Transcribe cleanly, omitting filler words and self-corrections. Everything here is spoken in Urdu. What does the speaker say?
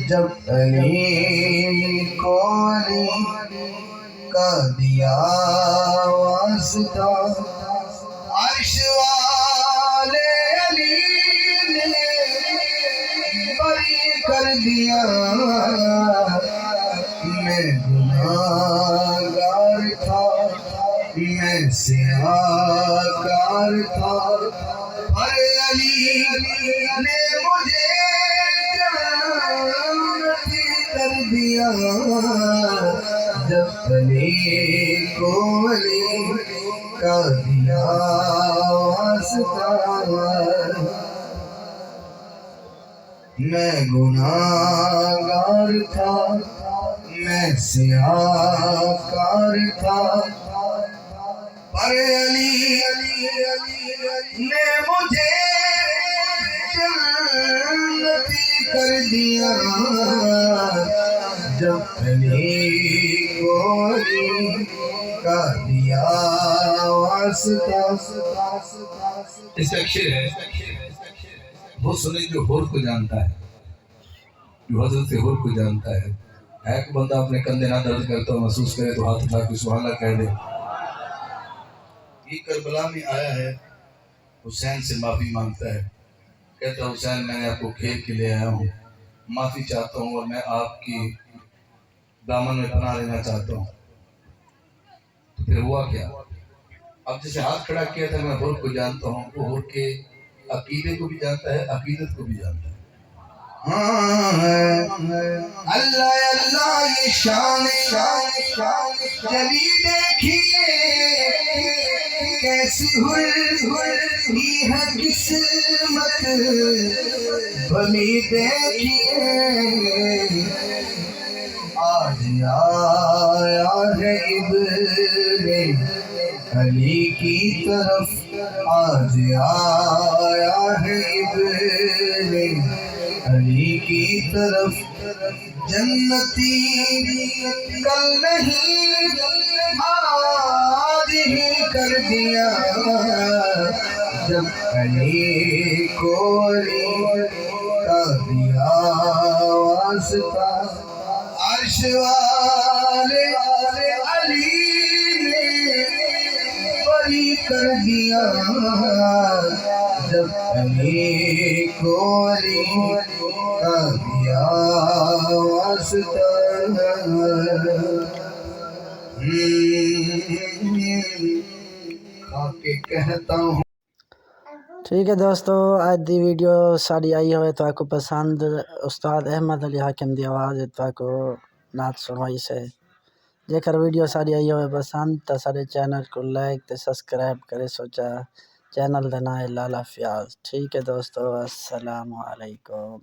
جب علی کو علی کا دیا واسطہ، عرش والے علی نے بری کر دیا۔ میں گناہگار تھا، میں سیاہکار تھا، پر علی نے مجھے جنتی کر دیا۔ جب علی کو علی کا دیا واسطہ، میں گناہگار تھا، میں سیاہکار تھا، پر علی نے مجھے جنتی کر دیا۔ جب علی کو علی کا دیا واسطہ۔ اس کا ایک شعر ہے، وہ سنے جو حور کو جانتا ہے، جو حضرت حور کو جانتا ہے۔ ایک بندہ اپنے کندھے نہ درد کرتا ہو محسوس کرے تو ہاتھ اٹھا کے سبحان اللہ کہہ دے۔ یہ کربلا میں آیا ہے، حسین سے معافی مانگتا ہے، کہتا ہے حسین میں نے آپ کو کھیل کے لے آیا ہوں، معافی چاہتا ہوں اور میں آپ کی دامن میں پناہ لینا چاہتا ہوں۔ تو پھر ہوا کیا؟ اب جیسے ہاتھ کھڑا کیا تھا میں حور کو جانتا ہوں، وہ حور کے عقیدے کو بھی جانتا ہے، عقیدت کو بھی جانتا ہے۔ اللہ اللہ یہ شان جلی دیکھیے، کیسی ہوئی ہے قسمت بھلی دیکھیے۔ آج آیا ہے ابن علی کی طرف، آج آیا ہے ابن علی کی طرف، جنتی کل نہیں آج ہی کر دیا۔ جب علی کو علی کا دیا واسطہ، عرش والے علی نے بری کر دیا۔ جب علی کو علی کا دیا واسطہ۔ کھا کے کہتا ہوں۔ ٹھیک ہے دوستو، آج دی ویڈیو ساری آئی ہوئے تو آپ کو پسند، استاد احمد علی حاکم دی آواز تو کو نعت سنوائی سے جے کر ویڈیو ساری آئی ہوئے پسند تو سارے چینل کو لائک تے سبسکرائب کرے سوچا چینل دا نام ہے لالا فیاض۔ ٹھیک ہے دوستو، السلام علیکم۔